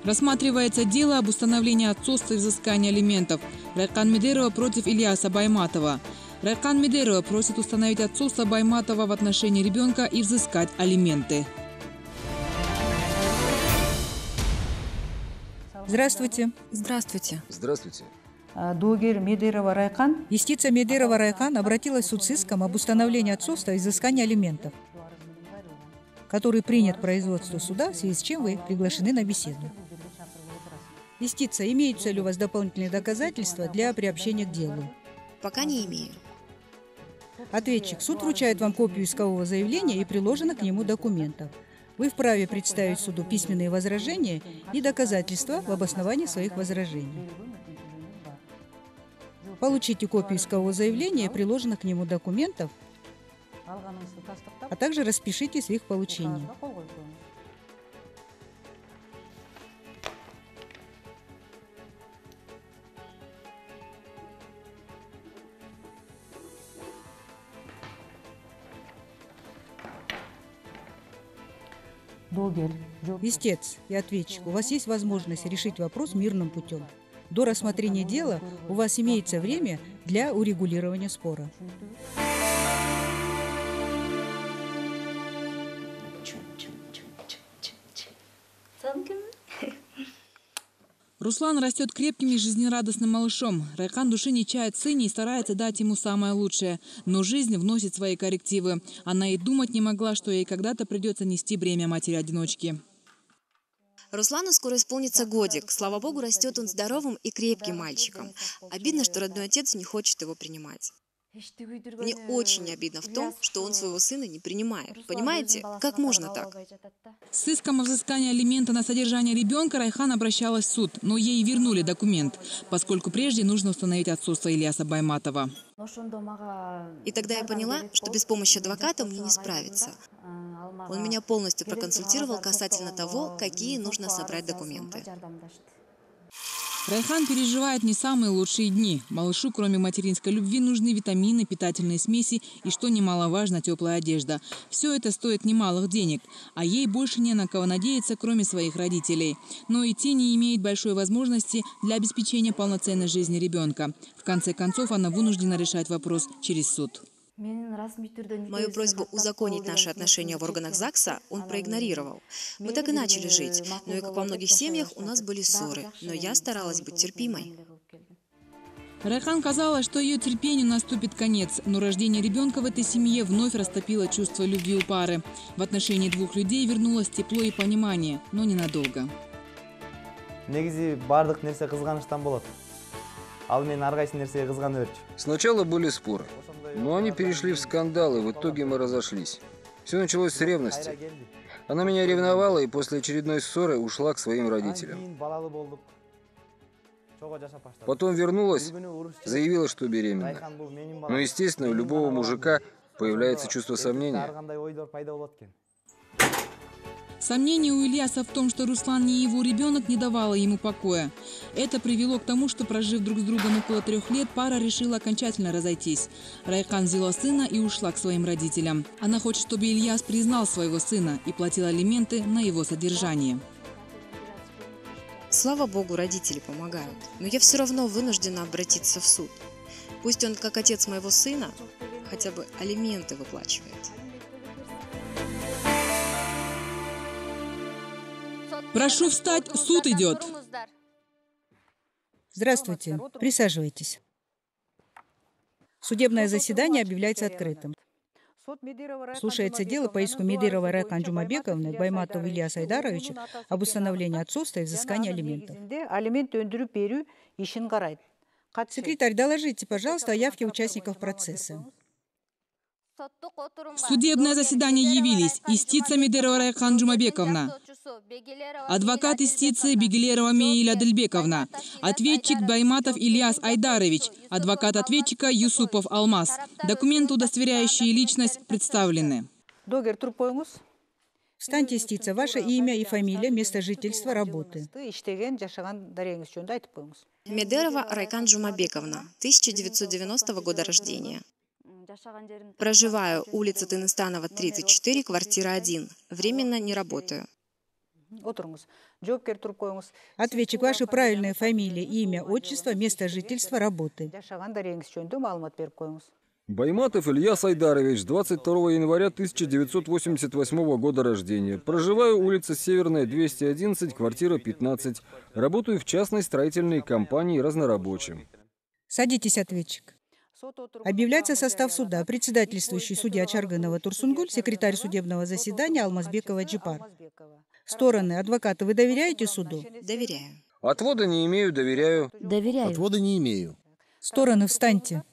Рассматривается дело об установлении отцовства и взыскании алиментов. Райкан Медерова против Ильяса Байматова. Райкан Медерова просит установить отцовство Байматова в отношении ребенка и взыскать алименты. Здравствуйте. Здравствуйте. Здравствуйте. Юстиция Медерова Райкан обратилась в суд с иском об установлении отцовства и взыскании алиментов, который принят производство суда, в связи с чем вы приглашены на беседу. Юстиция, имеются ли у вас дополнительные доказательства для приобщения к делу? Пока не имею. Ответчик, суд вручает вам копию искового заявления и приложенных к нему документов. Вы вправе представить суду письменные возражения и доказательства в обосновании своих возражений. Получите копию искового заявления и приложенных к нему документов, а также распишитесь в их получении. Истец и ответчик, у вас есть возможность решить вопрос мирным путем. До рассмотрения дела у вас имеется время для урегулирования спора. Руслан растет крепким и жизнерадостным малышом. Райкан души не чает в сыне и старается дать ему самое лучшее. Но жизнь вносит свои коррективы. Она и думать не могла, что ей когда-то придется нести бремя матери-одиночки. Руслану скоро исполнится годик. Слава богу, растет он здоровым и крепким мальчиком. Обидно, что родной отец не хочет его принимать. Мне очень обидно в том, что он своего сына не принимает. Понимаете, как можно так? С иском о взыскании алимента на содержание ребенка Райхан обращалась в суд, но ей вернули документ, поскольку прежде нужно установить отцовство Ильяса Байматова. И тогда я поняла, что без помощи адвоката мне не справиться. Он меня полностью проконсультировал касательно того, какие нужно собрать документы. Райхан переживает не самые лучшие дни. Малышу, кроме материнской любви, нужны витамины, питательные смеси и, что немаловажно, теплая одежда. Все это стоит немалых денег, а ей больше не на кого надеяться, кроме своих родителей. Но и те не имеют большой возможности для обеспечения полноценной жизни ребенка. В конце концов, она вынуждена решать вопрос через суд. Мою просьбу узаконить наши отношения в органах ЗАГСа он проигнорировал. Мы так и начали жить, но и как во многих семьях у нас были ссоры, но я старалась быть терпимой. Райхан казалось, что ее терпению наступит конец, но рождение ребенка в этой семье вновь растопило чувство любви у пары. В отношении двух людей вернулось тепло и понимание, но ненадолго. Сначала были споры, но они перешли в скандал, и в итоге мы разошлись. Все началось с ревности. Она меня ревновала и после очередной ссоры ушла к своим родителям. Потом вернулась, заявила, что беременна. Но, естественно, у любого мужика появляется чувство сомнения. Сомнение у Ильяса в том, что Руслан не его ребенок, не давало ему покоя. Это привело к тому, что, прожив друг с другом около 3 лет, пара решила окончательно разойтись. Райхан взяла сына и ушла к своим родителям. Она хочет, чтобы Ильяс признал своего сына и платил алименты на его содержание. Слава богу, родители помогают, но я все равно вынуждена обратиться в суд. Пусть он, как отец моего сына, хотя бы алименты выплачивает. Прошу встать, суд идет. Здравствуйте. Присаживайтесь. Судебное заседание объявляется открытым. Слушается дело по иску Медеровой Райкан Жумабековны к Байматову Ильясу Айдаровичу об установлении отцовства и взыскании алиментов. Секретарь, доложите, пожалуйста, о явке участников процесса. В судебное заседание явились истица Медерова Райкан Жумабековна, адвокат истицы Бегелерова Меиля Дельбековна, ответчик Байматов Ильяс Айдарович, адвокат ответчика Юсупов Алмаз. Документы, удостоверяющие личность, представлены. Встаньте, истица, ваше имя и фамилия, место жительства, работы. Медерова Райкан Жумабековна, 1990 года рождения. Проживаю, улица Тыныстанова, 34, квартира 1. Временно не работаю. Ответчик, ваши правильные фамилия, имя, отчество, место жительства, работы. Байматов Ильяс Айдарович, 22 января 1988 года рождения. Проживаю улица Северная, 211, квартира 15. Работаю в частной строительной компании разнорабочим. Садитесь, ответчик. Объявляется состав суда. Председательствующий судья Чаргынова Турсунгуль, секретарь судебного заседания Алмазбекова Джипар. Стороны, адвокаты, вы доверяете суду? Доверяю. Отвода не имею, доверяю. Доверяю. Отвода не имею. Стороны, встаньте.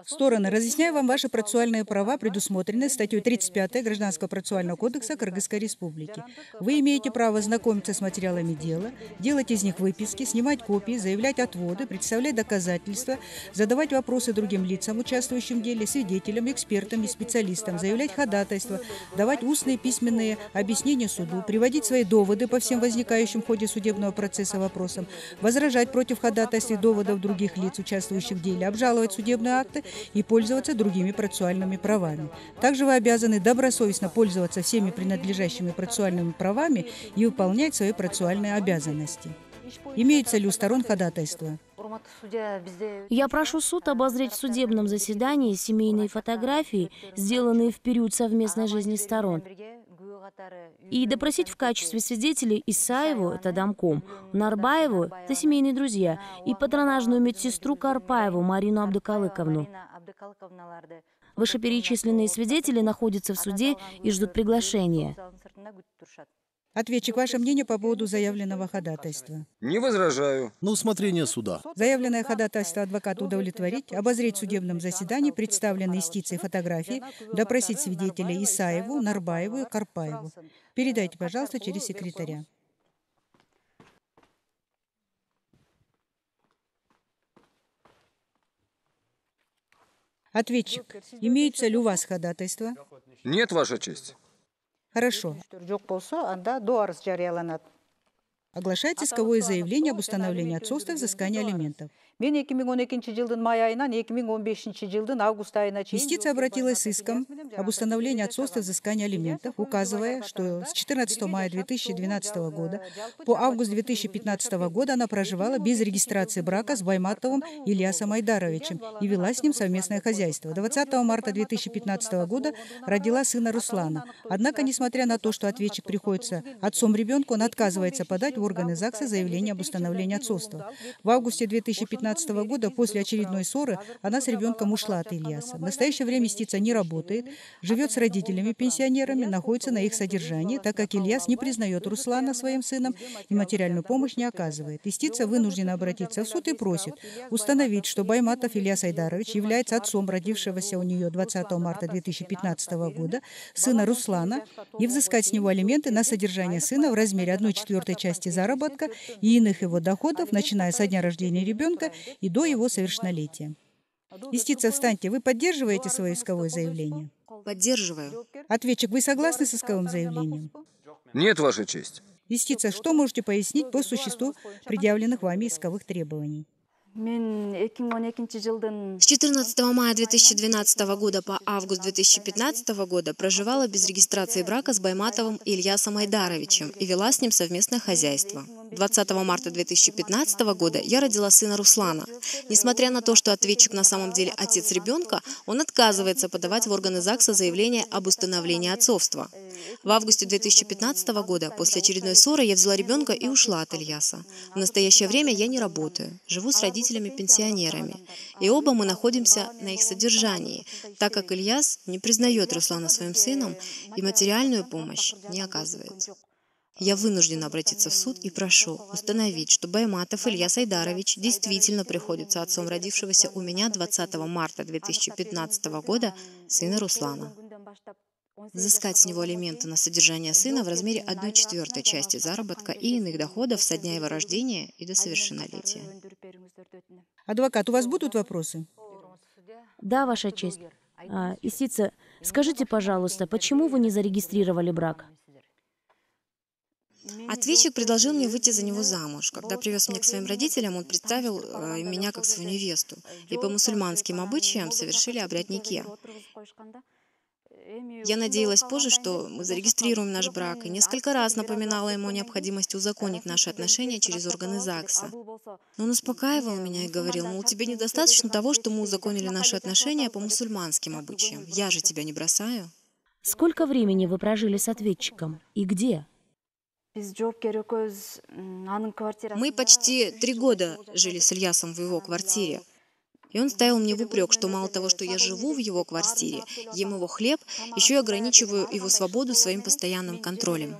Стороны, разъясняю вам ваши процессуальные права, предусмотренные статьей 35 Гражданского процессуального кодекса Кыргызской Республики. Вы имеете право знакомиться с материалами дела, делать из них выписки, снимать копии, заявлять отводы, представлять доказательства, задавать вопросы другим лицам, участвующим в деле, свидетелям, экспертам и специалистам, заявлять ходатайства, давать устные письменные объяснения суду, приводить свои доводы по всем возникающим в ходе судебного процесса вопросам, возражать против ходатайств и доводов других лиц, участвующих в деле, обжаловать судебные акты и пользоваться другими процессуальными правами. Также вы обязаны добросовестно пользоваться всеми принадлежащими процессуальными правами и выполнять свои процессуальные обязанности. Имеется ли у сторон ходатайство? Я прошу суд обозреть в судебном заседании семейные фотографии, сделанные в период совместной жизни сторон, и допросить в качестве свидетелей Исаеву, это домком, Нарбаеву, это семейные друзья, и патронажную медсестру Карпаеву Марину Абдыкалыковну. Вышеперечисленные свидетели находятся в суде и ждут приглашения. Ответчик, ваше мнение по поводу заявленного ходатайства? Не возражаю. На усмотрение суда. Заявленное ходатайство адвоката удовлетворить, обозреть в судебном заседании представленные истицы фотографии, допросить свидетелей Исаеву, Нарбаеву и Карпаеву. Передайте, пожалуйста, через секретаря. Ответчик, имеется ли у вас ходатайство? Нет, Ваша честь. Хорошо. Оглашайте исковое заявление об установлении отцовства и взыскании алиментов. Юстиция обратилась с иском об установлении отцовства и взыскании алиментов, указывая, что с 14 мая 2012 года по август 2015 года она проживала без регистрации брака с Байматовым Ильясом Айдаровичем и вела с ним совместное хозяйство. 20 марта 2015 года родила сына Руслана. Однако, несмотря на то, что ответчик приходится отцом ребенка, он отказывается подать в органы ЗАГСа заявление об установлении отцовства. В августе 2015 года после очередной ссоры она с ребенком ушла от Ильяса. В настоящее время истица не работает, живет с родителями-пенсионерами, находится на их содержании, так как Ильяс не признает Руслана своим сыном и материальную помощь не оказывает. Истица вынуждена обратиться в суд и просит установить, что Байматов Ильяс Айдарович является отцом родившегося у нее 20 марта 2015 года сына Руслана и взыскать с него алименты на содержание сына в размере 1/4 части заработка и иных его доходов, начиная со дня рождения ребенка и до его совершеннолетия. Истица, встаньте, вы поддерживаете свое исковое заявление? Поддерживаю. Ответчик, вы согласны с исковым заявлением? Нет, Ваша честь. Истица, что можете пояснить по существу предъявленных вами исковых требований? С 14 мая 2012 года по август 2015 года проживала без регистрации брака с Байматовым Ильясом Айдаровичем и вела с ним совместное хозяйство. 20 марта 2015 года я родила сына Руслана. Несмотря на то, что ответчик на самом деле отец ребенка, он отказывается подавать в органы ЗАГСа заявление об установлении отцовства. В августе 2015 года после очередной ссоры я взяла ребенка и ушла от Ильяса. В настоящее время я не работаю, живу с родителями-пенсионерами. И оба мы находимся на их содержании, так как Ильяс не признает Руслана своим сыном и материальную помощь не оказывает. Я вынуждена обратиться в суд и прошу установить, что Байматов Ильяс Айдарович действительно приходится отцом родившегося у меня 20 марта 2015 года сына Руслана. Взыскать с него алименты на содержание сына в размере 1/4 части заработка и иных доходов со дня его рождения и до совершеннолетия. Адвокат, у вас будут вопросы? Да, Ваша честь. Истица, скажите, пожалуйста, почему вы не зарегистрировали брак? Ответчик предложил мне выйти за него замуж. Когда привез меня к своим родителям, он представил меня как свою невесту. И по мусульманским обычаям совершили обряд нике. Я надеялась позже, что мы зарегистрируем наш брак, и несколько раз напоминала ему о необходимости узаконить наши отношения через органы ЗАГСа. Но он успокаивал меня и говорил, мол, тебе недостаточно того, что мы узаконили наши отношения по мусульманским обычаям. Я же тебя не бросаю. Сколько времени вы прожили с ответчиком и где? Мы почти 3 года жили с Ильясом в его квартире. И он ставил мне в упрек, что мало того, что я живу в его квартире, ем его хлеб, еще и ограничиваю его свободу своим постоянным контролем.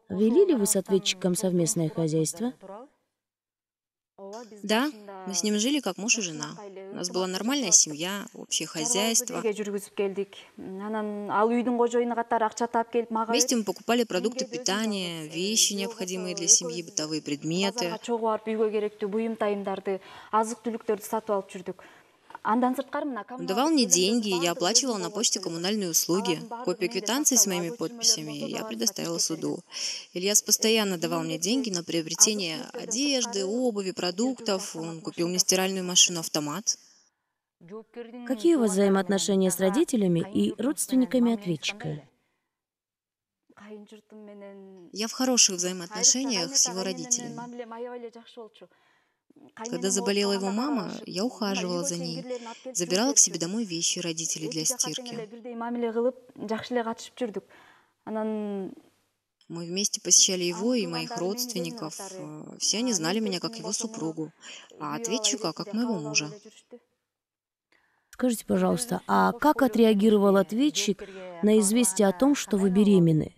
Вели ли вы с ответчиком совместное хозяйство? Да, мы с ним жили как муж и жена. У нас была нормальная семья, общее хозяйство. Вместе мы покупали продукты питания, вещи, необходимые для семьи, бытовые предметы. Он давал мне деньги, и я оплачивала на почте коммунальные услуги. Копию квитанций с моими подписями я предоставила суду. Ильяс постоянно давал мне деньги на приобретение одежды, обуви, продуктов. Он купил мне стиральную машину-автомат. Какие у вас взаимоотношения с родителями и родственниками ответчика? Я в хороших взаимоотношениях с его родителями. Когда заболела его мама, я ухаживала за ней, забирала к себе домой вещи родителей для стирки. Мы вместе посещали его и моих родственников. Все они знали меня как его супругу, а ответчика как моего мужа. Скажите, пожалуйста, а как отреагировал ответчик на известие о том, что вы беременны?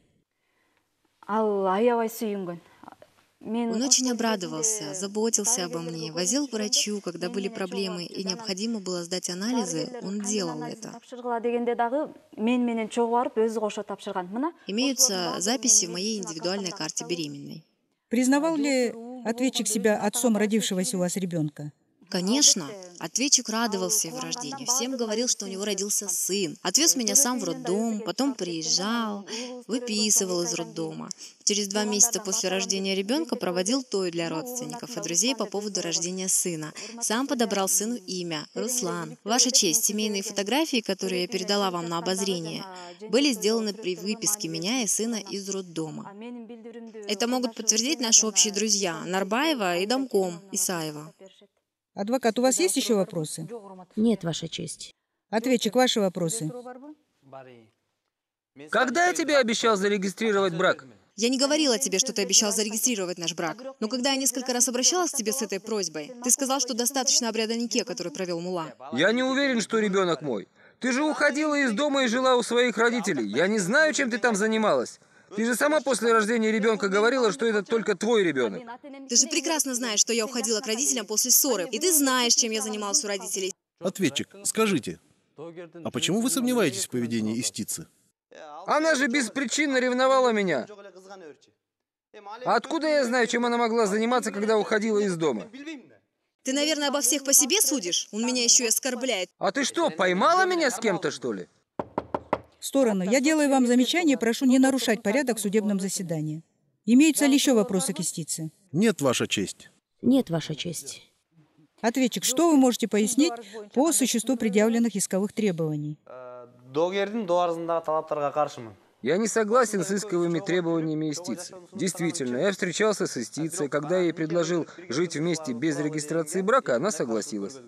Он очень обрадовался, заботился обо мне, возил к врачу, когда были проблемы и необходимо было сдать анализы, он делал это. Имеются записи в моей индивидуальной карте беременной. Признавал ли ответчик себя отцом родившегося у вас ребенка? Конечно, ответчик радовался его рождению, всем говорил, что у него родился сын. Отвез меня сам в роддом, потом приезжал, выписывал из роддома. Через 2 месяца после рождения ребенка проводил той для родственников и друзей по поводу рождения сына. Сам подобрал сыну имя – Руслан. Ваша честь, семейные фотографии, которые я передала вам на обозрение, были сделаны при выписке меня и сына из роддома. Это могут подтвердить наши общие друзья Нарбаева и домком Исаева. Адвокат, у вас есть еще вопросы? Нет, Ваша честь. Ответчик, ваши вопросы. Когда я тебе обещал зарегистрировать брак? Я не говорила тебе, что ты обещал зарегистрировать наш брак. Но когда я несколько раз обращалась к тебе с этой просьбой, ты сказал, что достаточно обряда нике, который провел мулла. Я не уверен, что ребенок мой. Ты же уходила из дома и жила у своих родителей. Я не знаю, чем ты там занималась. Ты же сама после рождения ребенка говорила, что это только твой ребенок. Ты же прекрасно знаешь, что я уходила к родителям после ссоры. И ты знаешь, чем я занималась у родителей. Ответчик, скажите, а почему вы сомневаетесь в поведении истицы? Она же беспричинно ревновала меня. А откуда я знаю, чем она могла заниматься, когда уходила из дома? Ты, наверное, обо всех по себе судишь? Он меня еще и оскорбляет. А ты что, поймала меня с кем-то, что ли? Стороны, я делаю вам замечание, прошу не нарушать порядок в судебном заседании. Имеются ли еще вопросы к истице? Нет, Ваша честь. Нет, Ваша честь. Ответчик, что вы можете пояснить по существу предъявленных исковых требований? Я не согласен с исковыми требованиями истицы. Действительно, я встречался с истицей. Когда я ей предложил жить вместе без регистрации брака, она согласилась.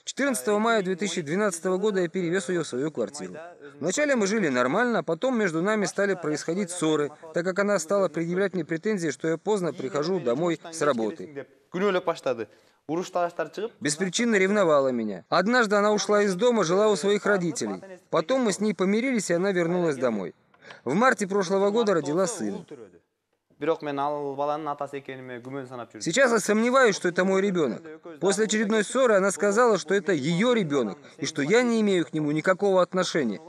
14 мая 2012 года я перевез ее в свою квартиру. Вначале мы жили нормально, а потом между нами стали происходить ссоры, так как она стала предъявлять мне претензии, что я поздно прихожу домой с работы. Беспричинно ревновала меня. Однажды она ушла из дома, жила у своих родителей. Потом мы с ней помирились, и она вернулась домой. В марте прошлого года родила сына. Сейчас я сомневаюсь, что это мой ребенок. После очередной ссоры она сказала, что это ее ребенок, и что я не имею к нему никакого отношения.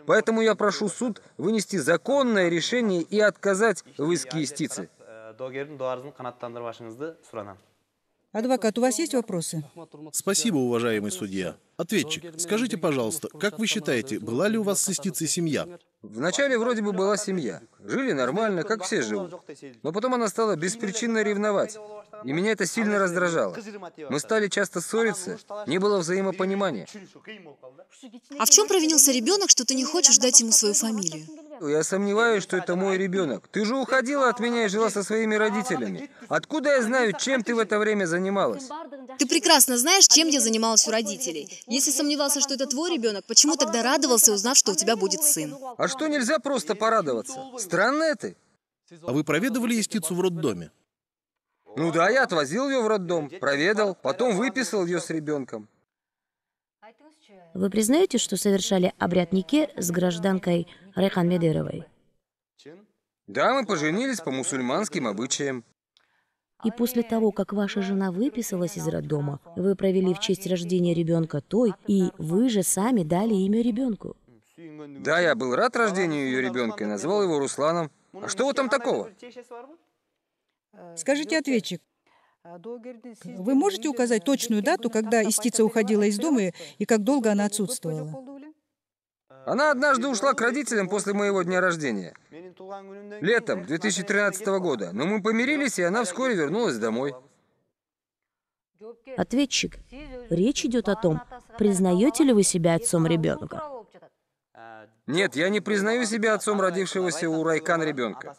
Поэтому я прошу суд вынести законное решение и отказать в иске истицы. Адвокат, у вас есть вопросы? Спасибо, уважаемый судья. Ответчик, скажите, пожалуйста, как вы считаете, была ли у вас с истицей семья? Вначале вроде бы была семья. Жили нормально, как все живут. Но потом она стала беспричинно ревновать. И меня это сильно раздражало. Мы стали часто ссориться, не было взаимопонимания. А в чем провинился ребенок, что ты не хочешь дать ему свою фамилию? Я сомневаюсь, что это мой ребенок. Ты же уходила от меня и жила со своими родителями. Откуда я знаю, чем ты в это время занималась? Ты прекрасно знаешь, чем я занималась у родителей. Если сомневался, что это твой ребенок, почему тогда радовался, узнав, что у тебя будет сын? А что, нельзя просто порадоваться? Странная ты? А вы проведывали истицу в роддоме? Ну да, я отвозил ее в роддом, проведал, потом выписал ее с ребенком. Вы признаете, что совершали обряд нике с гражданкой Райхан Медеровой? Да, мы поженились по мусульманским обычаям. И после того, как ваша жена выписалась из роддома, вы провели в честь рождения ребенка той, и вы же сами дали имя ребенку. Да, я был рад рождению ее ребенка и назвал его Русланом. А что в этом такого? Скажите, ответчик, вы можете указать точную дату, когда истица уходила из дома и как долго она отсутствовала? Она однажды ушла к родителям после моего дня рождения. Летом 2013 года. Но мы помирились, и она вскоре вернулась домой. Ответчик, речь идет о том, признаете ли вы себя отцом ребенка? Нет, я не признаю себя отцом родившегося у Райкан ребенка.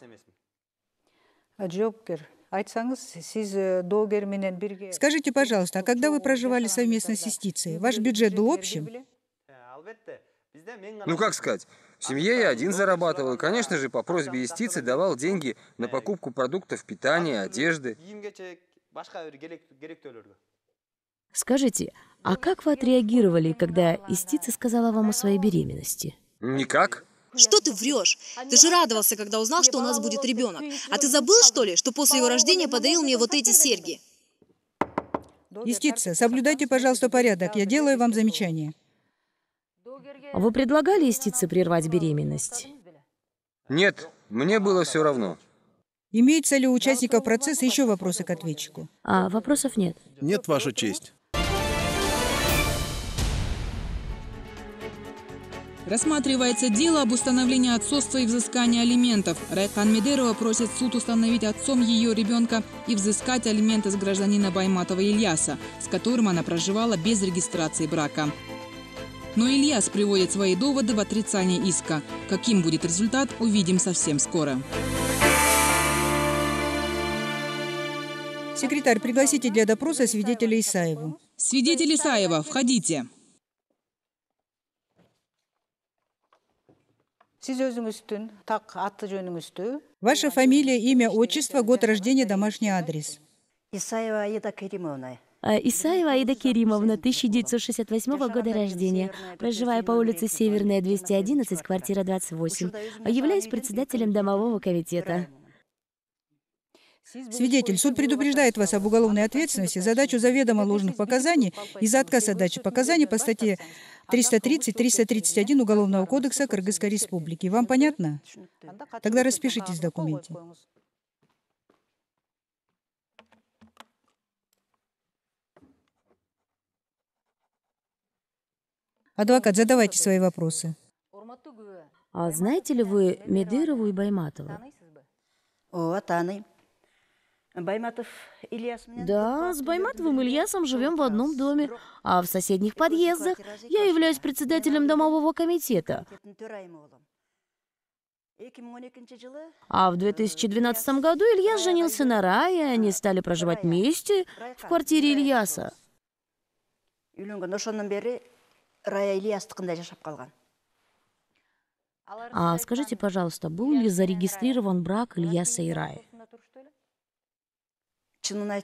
Скажите, пожалуйста, а когда вы проживали совместно с истицей, ваш бюджет был общим? Ну как сказать, в семье я один зарабатывал, и, конечно же, по просьбе истицы давал деньги на покупку продуктов питания, одежды. Скажите, а как вы отреагировали, когда истица сказала вам о своей беременности? Никак. Что ты врешь? Ты же радовался, когда узнал, что у нас будет ребенок. А ты забыл, что ли, что после его рождения подарил мне вот эти серьги? Истица, соблюдайте, пожалуйста, порядок. Я делаю вам замечание. Вы предлагали истице прервать беременность? Нет, мне было все равно. Имеются ли у участников процесса еще вопросы к ответчику? А вопросов нет. Нет, Ваша честь. Рассматривается дело об установлении отцовства и взыскании алиментов. Райхан Медерова просит суд установить отцом ее ребенка и взыскать алименты с гражданина Байматова Ильяса, с которым она проживала без регистрации брака. Но Ильяс приводит свои доводы в отрицание иска. Каким будет результат, увидим совсем скоро. Секретарь, пригласите для допроса свидетеля Исаеву. Свидетель Исаева, входите. Ваша фамилия, имя, отчество, год рождения, домашний адрес. Исаева Аида Керимовна. Исаева Аида Керимовна, 1968 года рождения. Проживаю по улице Северная, 211, квартира 28. Являюсь председателем домового комитета. Свидетель, суд предупреждает вас об уголовной ответственности за дачу заведомо ложных показаний и за отказ от дачи показаний по статье 330-331 Уголовного кодекса Кыргызской Республики. Вам понятно? Тогда распишитесь в документе. Адвокат, задавайте свои вопросы. А знаете ли вы Медерову и Байматова? О, Таны. Байматов Ильяс. Да, с Байматовым Ильясом живем в одном доме, а в соседних подъездах я являюсь председателем домового комитета. А в 2012 году Ильяс женился на Рае, и они стали проживать вместе в квартире Ильяса. А скажите, пожалуйста, был ли зарегистрирован брак Ильяса и Раи? Мне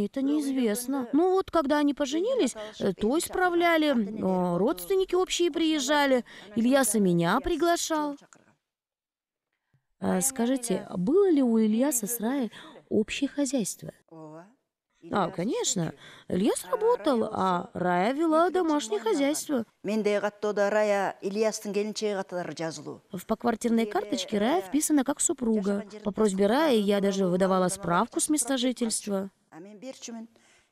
это неизвестно. Ну вот, когда они поженились, то исправляли, родственники общие приезжали, Ильяса меня приглашал. Скажите, было ли у Ильяса с Раей общее хозяйство? Конечно. Ильяс работал, а Рая вела домашнее хозяйство. В поквартирной карточке Рая вписана как супруга. По просьбе Раи я даже выдавала справку с места жительства.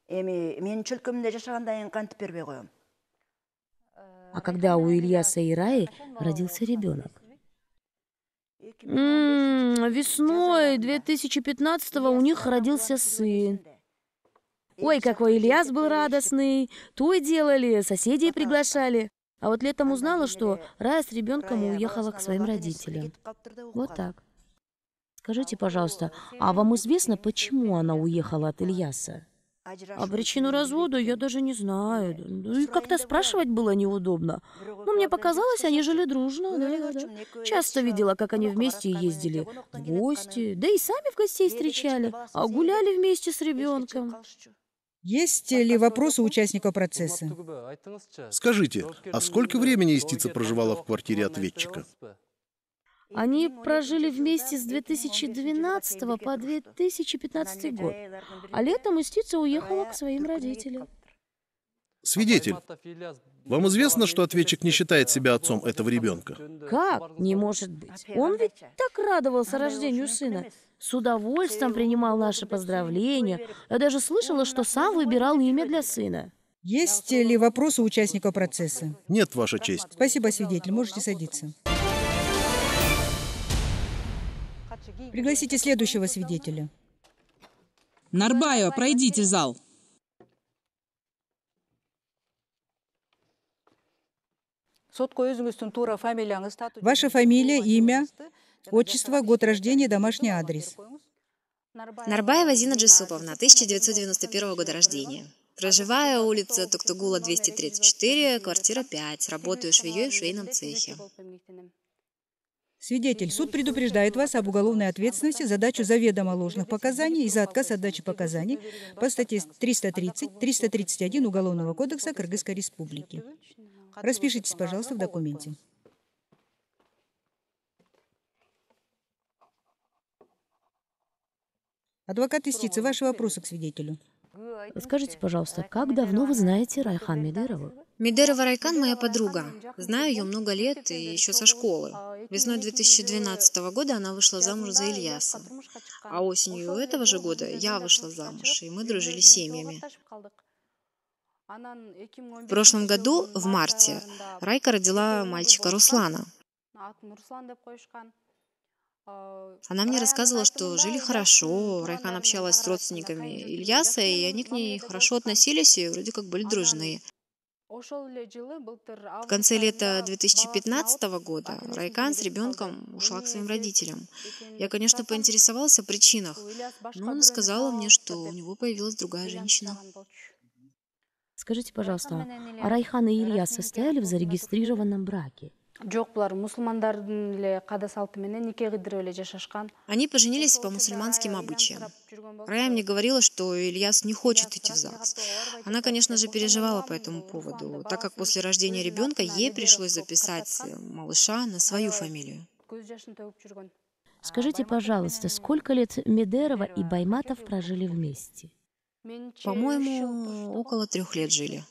Эми мен чөлкөмдө жашагандан кийин кантип бербей коем. А когда у Ильяса и Раи родился ребенок? Весной 2015-го у них родился сын. Ой, какой Ильяс был радостный. Той делали, соседей приглашали. А вот летом узнала, что Рая с ребенком уехала к своим родителям. Вот так. Скажите, пожалуйста, а вам известно, почему она уехала от Ильяса? А причину развода я даже не знаю. Ну и как-то спрашивать было неудобно. Но мне показалось, они жили дружно. Да. Часто видела, как они вместе ездили в гости. Да и сами в гостей встречали. А гуляли вместе с ребенком. Есть ли вопросы у участников процесса? Скажите, а сколько времени истица проживала в квартире ответчика? Они прожили вместе с 2012 по 2015 год. А летом истица уехала к своим родителям. Свидетель, вам известно, что ответчик не считает себя отцом этого ребенка? Как? Не может быть. Он ведь так радовался рождению сына. С удовольствием принимал наши поздравления. Я даже слышала, что сам выбирал имя для сына. Есть ли вопросы у участников процесса? Нет, Ваша честь. Спасибо, свидетель. Можете садиться. Пригласите следующего свидетеля. Нарбаева, пройдите в зал. Ваша фамилия, имя, отчество, год рождения, домашний адрес. Нарбаева Зина Джисуповна, 1991 года рождения. Проживаю улица Туктугула, 234, квартира 5. Работаю швеей в швейном цехе. Свидетель, суд предупреждает вас об уголовной ответственности за дачу заведомо ложных показаний и за отказ от дачи показаний по статье 330-331 Уголовного кодекса Кыргызской Республики. Распишитесь, пожалуйста, в документе. Адвокат истицы, ваши вопросы к свидетелю. Скажите, пожалуйста, как давно вы знаете Райхан Медерову? Медерова Райкан моя подруга. Знаю ее много лет и еще со школы. Весной 2012 года она вышла замуж за Ильяса. А осенью этого же года я вышла замуж, и мы дружили семьями. В прошлом году, в марте, Райка родила мальчика Руслана. Она мне рассказывала, что жили хорошо, Райхан общалась с родственниками Ильяса, и они к ней хорошо относились и вроде как были дружны. В конце лета 2015 года Райкан с ребенком ушла к своим родителям. Я, конечно, поинтересовалась о причинах, но она сказала мне, что у него появилась другая женщина. Скажите, пожалуйста, а Райхан и Ильяс состояли в зарегистрированном браке? Они поженились по мусульманским обычаям. Рая мне говорила, что Ильяс не хочет идти в ЗАГС. Она, конечно же, переживала по этому поводу, так как после рождения ребенка ей пришлось записать малыша на свою фамилию. Скажите, пожалуйста, сколько лет Медерова и Байматов прожили вместе? По-моему, около 3 лет жили.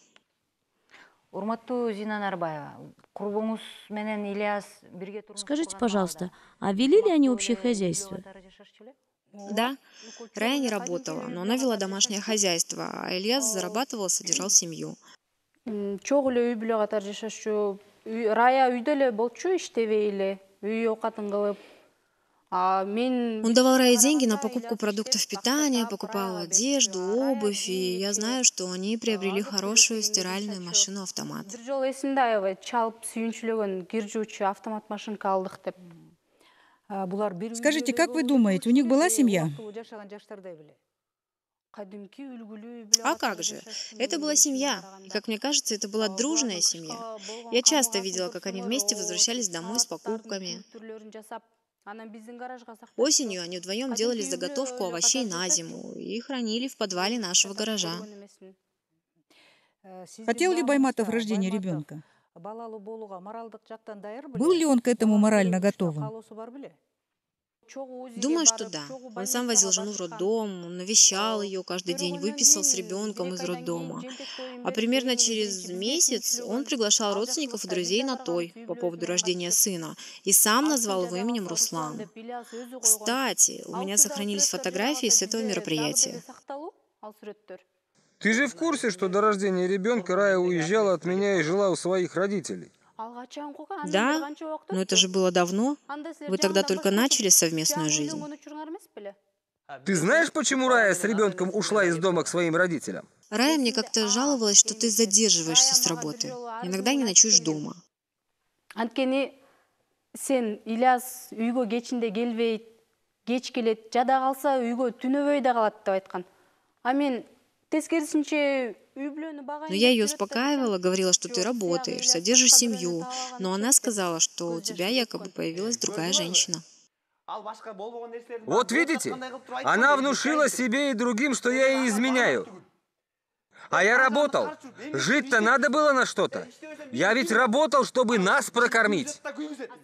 Скажите, пожалуйста, а вели ли они общее хозяйство? Да, Рая не работала, но она вела домашнее хозяйство, а Ильяс зарабатывал, содержал семью. Он давал Рае деньги на покупку продуктов питания, покупал одежду, обувь, и я знаю, что они приобрели хорошую стиральную машину-автомат. Скажите, как вы думаете, у них была семья? А как же? Это была семья. И, как мне кажется, это была дружная семья. Я часто видела, как они вместе возвращались домой с покупками. Осенью они вдвоем делали заготовку овощей на зиму и хранили в подвале нашего гаража. Хотел ли Байматов рождения ребенка? Был ли он к этому морально готовым? Думаю, что да. Он сам возил жену в роддом, он навещал ее каждый день, выписал с ребенком из роддома. А примерно через месяц он приглашал родственников и друзей на той по поводу рождения сына и сам назвал его именем Руслан. Кстати, у меня сохранились фотографии с этого мероприятия. Ты же в курсе, что до рождения ребенка Рая уезжала от меня и жила у своих родителей? Да, но это же было давно. Вы тогда только начали совместную жизнь. Ты знаешь, почему Рая с ребенком ушла из дома к своим родителям? Рая мне как-то жаловалась, что ты задерживаешься с работы. Иногда не ночуешь дома. Анткени сен Ильяс үйгө кечинде келбейт, кеч келет, жада калса үйгө түнөбөй да калат деп айткан. А мен тескерисинче үй бүлөнү багайын. Но я ее успокаивала, говорила, что ты работаешь, содержишь семью. Но она сказала, что у тебя якобы появилась другая женщина. Вот видите, она внушила себе и другим, что я ей изменяю. А я работал. Жить-то надо было на что-то. Я ведь работал, чтобы нас прокормить.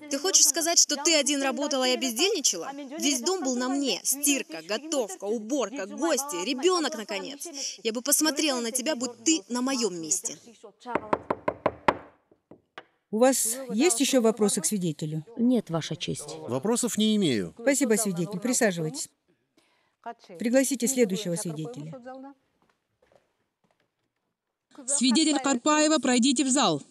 Ты хочешь сказать, что ты один работала, а я бездельничала? Весь дом был на мне. Стирка, готовка, уборка, гости, ребенок, наконец. Я бы посмотрела на тебя, будь ты на моем месте. У вас есть еще вопросы к свидетелю? Нет, Ваша честь. Вопросов не имею. Спасибо, свидетель. Присаживайтесь. Пригласите следующего свидетеля. Свидетель Карпаева, пройдите в зал.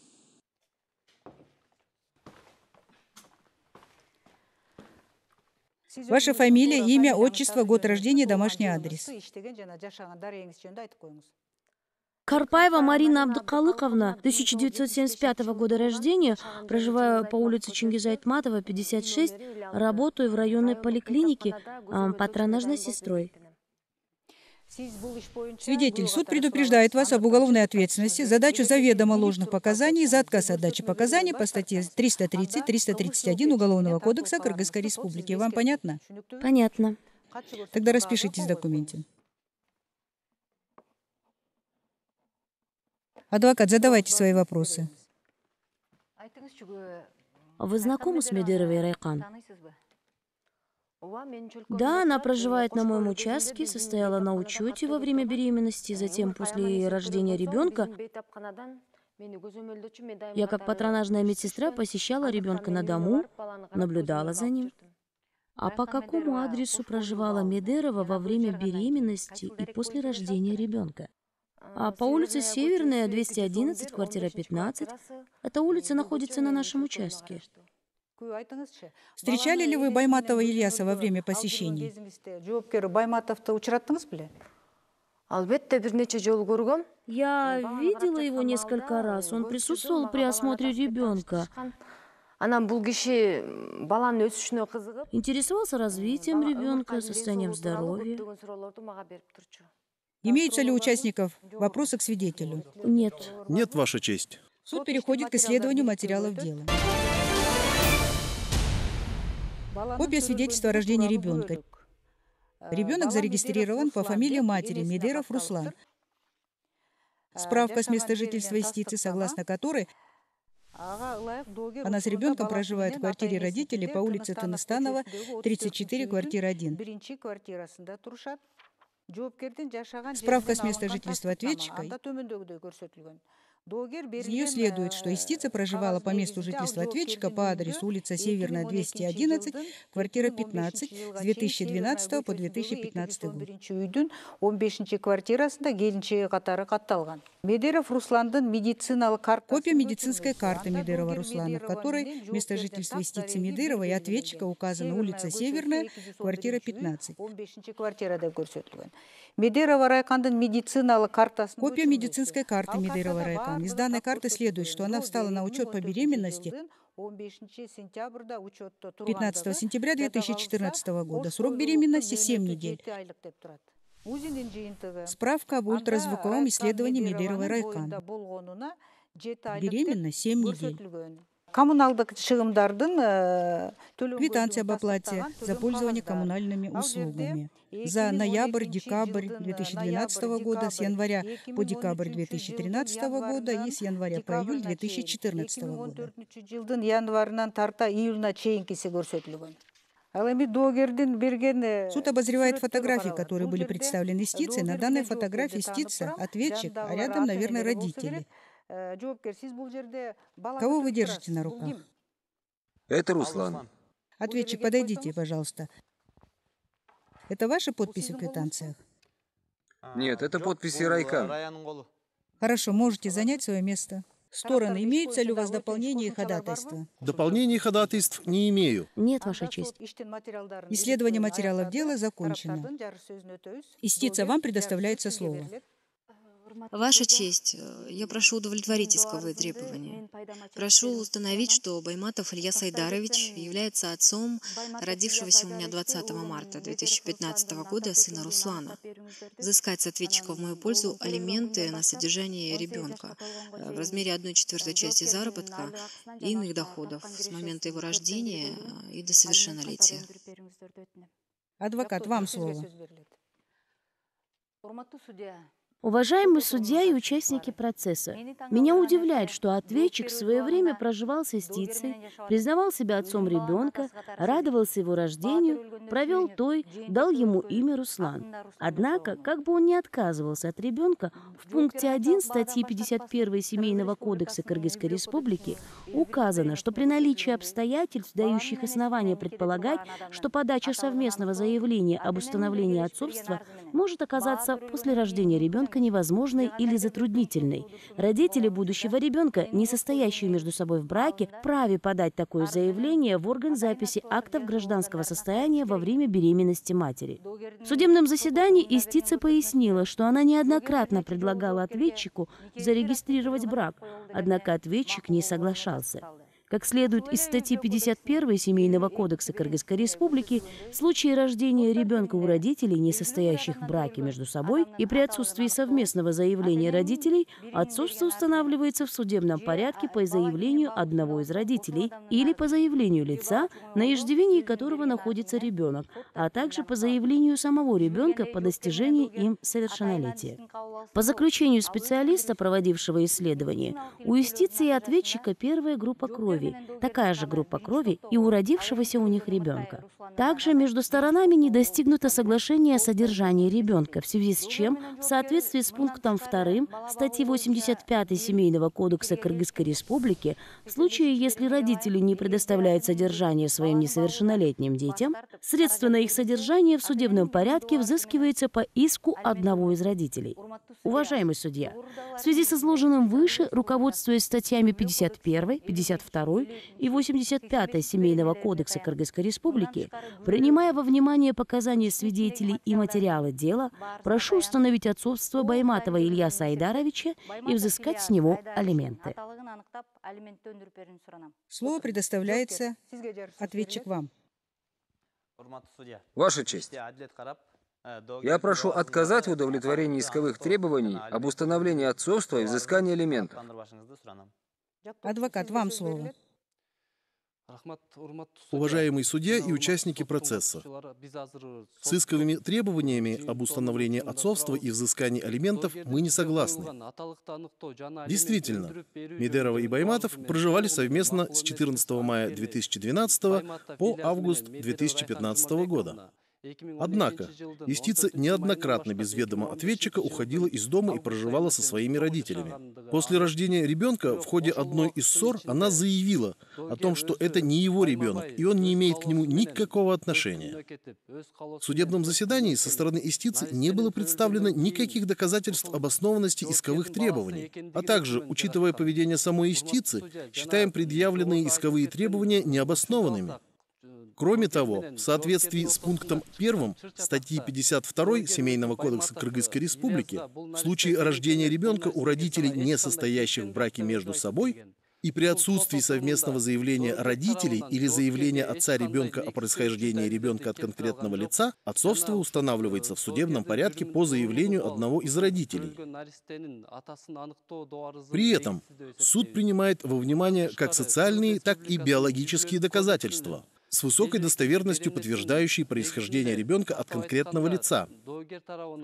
Ваша фамилия, имя, отчество, год рождения, домашний адрес. Карпаева Марина Абдыкалыковна, 1975 года рождения, проживаю по улице Чингиза Айтматова, 56, работаю в районной поликлинике патронажной сестрой. Свидетель, суд предупреждает вас об уголовной ответственности за дачу заведомо ложных показаний, за отказ от дачи показаний по статье 330-331 Уголовного кодекса Кыргызской Республики. Вам понятно? Понятно. Тогда распишитесь в документе. Адвокат, задавайте свои вопросы. Вы знакомы с Медеровой Райкан? Да, она проживает на моем участке, состояла на учете во время беременности, затем после рождения ребенка. Я как патронажная медсестра посещала ребенка на дому, наблюдала за ним. А по какому адресу проживала Медерова во время беременности и после рождения ребенка? А по улице Северная, 211, квартира 15. Эта улица находится на нашем участке. Встречали ли вы Байматова Ильяса во время посещения? Я видела его несколько раз. Он присутствовал при осмотре ребенка. Интересовался развитием ребенка, состоянием здоровья. Имеются ли у участников вопросы к свидетелю? Нет. Нет, Ваша честь. Суд переходит к исследованию материалов дела. Копия свидетельства о рождении ребенка. Ребенок зарегистрирован по фамилии матери Медеров Руслан. Справка с места жительства истицы, согласно которой она с ребенком проживает в квартире родителей по улице Тыныстанова, 34, квартира 1. Справка с места жительства ответчика. Из нее следует, что истица проживала по месту жительства ответчика по адресу улица Северная, 211, квартира 15, с 2012 по 2015 год. Копия медицинской карты Медерова Руслана, в которой место жительства истицы Медерова и ответчика указана улица Северная, квартира 15. Копия медицинской карты Медерова Райкан. Из данной карты следует, что она встала на учет по беременности 15 сентября 2014 года. Срок беременности 7 недель. Справка об ультразвуковом исследовании Медеровой Райкан. Беременна 7 недель. Квитанция об оплате за пользование коммунальными услугами за ноябрь-декабрь 2012 года, с января по декабрь 2013 года и с января по июль 2014 года. Суд обозревает фотографии, которые были представлены истицей. На данной фотографии истица, ответчик, а рядом, наверное, родители. Кого вы держите на руках? Это Руслан. Ответчик, подойдите, пожалуйста. Это ваши подписи в квитанциях? Нет, это подписи Райкан. Хорошо, можете занять свое место. Стороны, имеются ли у вас дополнения и ходатайства? Дополнений ходатайств не имею. Нет, Ваша честь. Исследование материалов дела закончено. Истица, вам предоставляется слово. Ваша честь, я прошу удовлетворить исковые требования. Прошу установить, что Байматов Илья Сайдарович является отцом родившегося у меня 20 марта 2015 года сына Руслана. Взыскать с ответчика в мою пользу алименты на содержание ребенка в размере 1/4 части заработка и иных доходов с момента его рождения и до совершеннолетия. Адвокат, вам слово. Уважаемый судья и участники процесса, меня удивляет, что ответчик в свое время проживал с истицей, признавал себя отцом ребенка, радовался его рождению, провел той, дал ему имя Руслан. Однако, как бы он ни отказывался от ребенка, в пункте 1 статьи 51 Семейного кодекса Кыргызской Республики указано, что при наличии обстоятельств, дающих основания предполагать, что подача совместного заявления об установлении отцовства может оказаться после рождения ребенка невозможной или затруднительной. Родители будущего ребенка, не состоящие между собой в браке, вправе подать такое заявление в орган записи актов гражданского состояния во время беременности матери. В судебном заседании истица пояснила, что она неоднократно предлагала ответчику зарегистрировать брак, однако ответчик не соглашался. Как следует из статьи 51 Семейного кодекса Кыргызской Республики, в случае рождения ребенка у родителей, не состоящих в браке между собой, и при отсутствии совместного заявления родителей, отцовство устанавливается в судебном порядке по заявлению одного из родителей или по заявлению лица, на иждивении которого находится ребенок, а также по заявлению самого ребенка по достижении им совершеннолетия. По заключению специалиста, проводившего исследование, у истицы и ответчика первая группа крови, такая же группа крови и у родившегося у них ребенка. Также между сторонами не достигнуто соглашение о содержании ребенка, в связи с чем, в соответствии с пунктом 2 статьи 85 Семейного кодекса Кыргызской Республики, в случае, если родители не предоставляют содержание своим несовершеннолетним детям, средства на их содержание в судебном порядке взыскивается по иску одного из родителей. Уважаемый судья, в связи с изложенным выше, руководствуясь статьями 51, 52 и 85 Семейного кодекса Кыргызской Республики, принимая во внимание показания свидетелей и материалы дела, прошу установить отцовство Байматова Илья Сайдаровича и взыскать с него алименты. Слово предоставляется ответчик вам. Ваша честь, я прошу отказать в удовлетворении исковых требований об установлении отцовства и взыскании алиментов. Адвокат, вам слово. Уважаемый судья и участники процесса, с исковыми требованиями об установлении отцовства и взыскании алиментов мы не согласны. Действительно, Медерова и Байматов проживали совместно с 14 мая 2012 по август 2015 года. Однако, истица неоднократно без ведома ответчика уходила из дома и проживала со своими родителями. После рождения ребенка в ходе одной из ссор она заявила о том, что это не его ребенок, и он не имеет к нему никакого отношения. В судебном заседании со стороны истицы не было представлено никаких доказательств обоснованности исковых требований, а также, учитывая поведение самой истицы, считаем предъявленные исковые требования необоснованными. Кроме того, в соответствии с пунктом 1 статьи 52 Семейного кодекса Кыргызской Республики, в случае рождения ребенка у родителей, не состоящих в браке между собой, и при отсутствии совместного заявления родителей или заявления отца ребенка о происхождении ребенка от конкретного лица, отцовство устанавливается в судебном порядке по заявлению одного из родителей. При этом суд принимает во внимание как социальные, так и биологические доказательства, с высокой достоверностью подтверждающие происхождение ребенка от конкретного лица.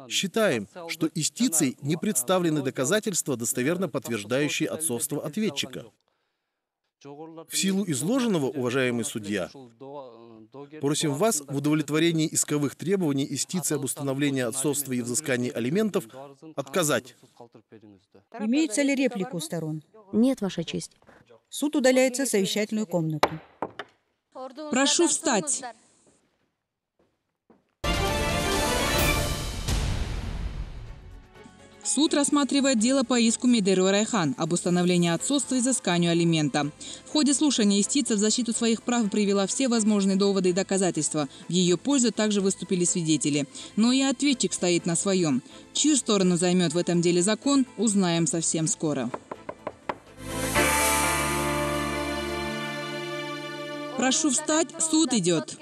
Считаем, что истицей не представлены доказательства, достоверно подтверждающие отцовство ответчика. В силу изложенного, уважаемый судья, просим вас в удовлетворении исковых требований истицы об установлении отцовства и взыскании алиментов отказать. Имеется ли реплика у сторон? Нет, Ваша честь. Суд удаляется в совещательную комнату. Прошу встать. Суд рассматривает дело по иску Медеровой Райхан об установлении отцовства и взысканию алимента. В ходе слушания истица в защиту своих прав привела все возможные доводы и доказательства. В ее пользу также выступили свидетели. Но и ответчик стоит на своем. Чью сторону займет в этом деле закон, узнаем совсем скоро. Прошу встать, суд идет.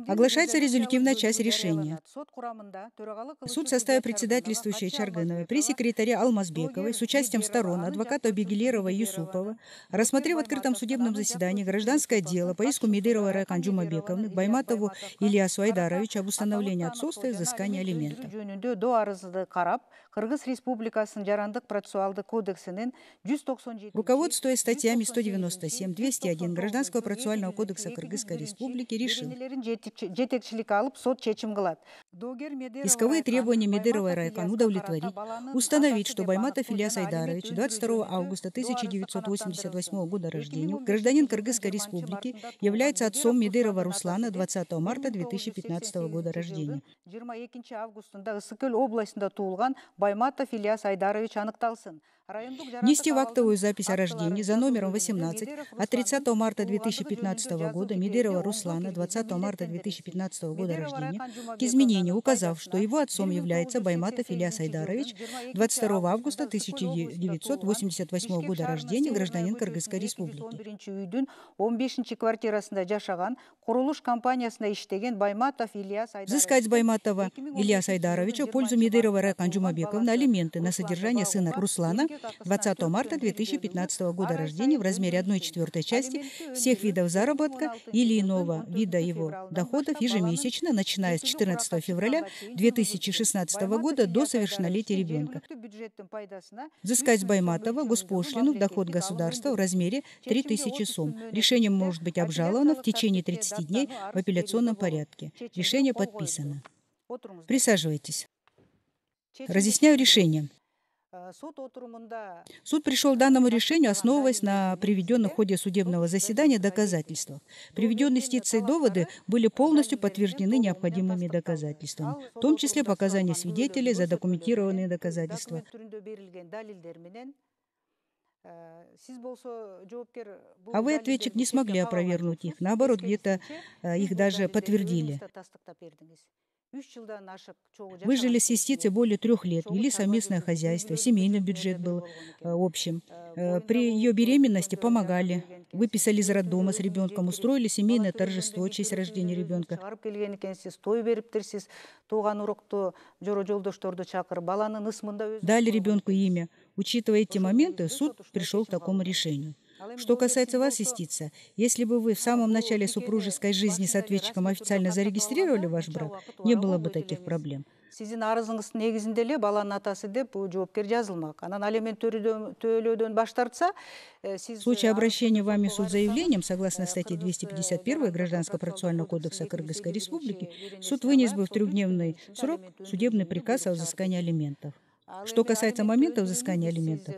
Оглашается резолютивная часть решения. Суд в составе председательствующей Чаргыновой, пресс-секретаря Алмазбековой с участием сторон, адвоката Бегилерова и Юсупова, рассмотрев в открытом судебном заседании гражданское дело по иску Медеровой Райхан Джумабековны, Байматову Ильясу Айдаровичу об установлении отцовства и взыскании алиментов. Руководствуясь статьями 197, 201 Гражданского процессуального кодекса Кыргызской Республики, решил: исковые требования Медеровой Райхан удовлетворить, установить, что Байматов Ильяс Айдарович, 22 августа 1988 года рождения, гражданин Кыргызской Республики, является отцом Медерова Руслана, 20 марта 2015 года рождения. Внести в актовую запись о рождении за номером 18 от 30 марта 2015 года Медерова Руслана, 20 марта 2015 года рождения, к изменению, указав, что его отцом является Байматов Ильяс Айдарович, 22 августа 1988 года рождения, гражданин Кыргызской Республики. Взыскать с Байматова Ильяса Айдаровича в пользу Медеровой Райхан Джумабековны алименты на содержание сына Руслана, 20 марта 2015 года рождения, в размере 1/4 части всех видов заработка или иного вида его доходов ежемесячно, начиная с 14 февраля 2016 года до совершеннолетия ребенка. Взыскать с Байматова госпошлину в доход государства в размере 3000 сом. Решение может быть обжаловано в течение 30 дней в апелляционном порядке. Решение подписано. Присаживайтесь. Разъясняю решение. Суд пришел к данному решению, основываясь на приведенных в ходе судебного заседания доказательствах. Приведенные истицей доводы были полностью подтверждены необходимыми доказательствами, в том числе показания свидетелей, задокументированные доказательства. А вы, ответчик, не смогли опровергнуть их, наоборот, где-то их даже подтвердили. Вы жили с истицей более 3 лет, вели совместное хозяйство, семейный бюджет был общим. При ее беременности помогали, выписали из роддома с ребенком, устроили семейное торжество в честь рождения ребенка. Дали ребенку имя. Учитывая эти моменты, суд пришел к такому решению. Что касается вас, истица, если бы вы в самом начале супружеской жизни с ответчиком официально зарегистрировали ваш брак, не было бы таких проблем. В случае обращения вами в суд с заявлением, согласно статье 251 Гражданского процессуального кодекса Кыргызской Республики, суд вынес бы в 3-дневный срок судебный приказ о взыскании алиментов. Что касается момента взыскания алиментов,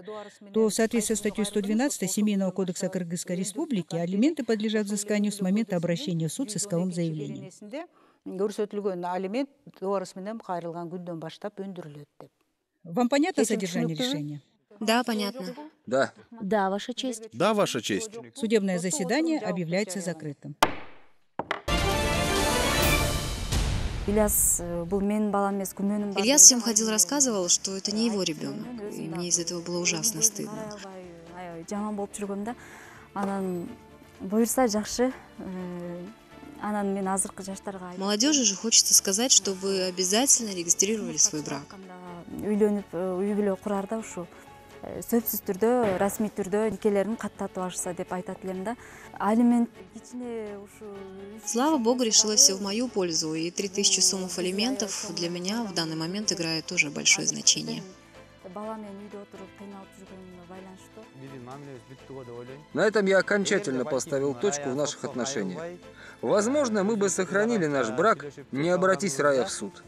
то в соответствии с статьей 112 Семейного кодекса Кыргызской Республики алименты подлежат взысканию с момента обращения в суд с исковым заявлением. Вам понятно содержание решения? Да, понятно. Да. Да, Ваша честь. Да, Ваша честь. Судебное заседание объявляется закрытым. Ильяс всем ходил, рассказывал, что это не его ребенок, и мне из этого было ужасно стыдно. Молодежи же хочется сказать, что вы обязательно регистрировали свой брак. сөзсүз түрдө, расмий түрдө никелерин каттатып алышса деп айтат элем да. Алимент ичине ушу. Слава богу, решила все в мою пользу, и 3000 сомов алиментов для меня в данный момент играет тоже большое значение. На этом я окончательно поставил точку в наших отношениях. Возможно, мы бы сохранили наш брак, не обратись Рая в суд.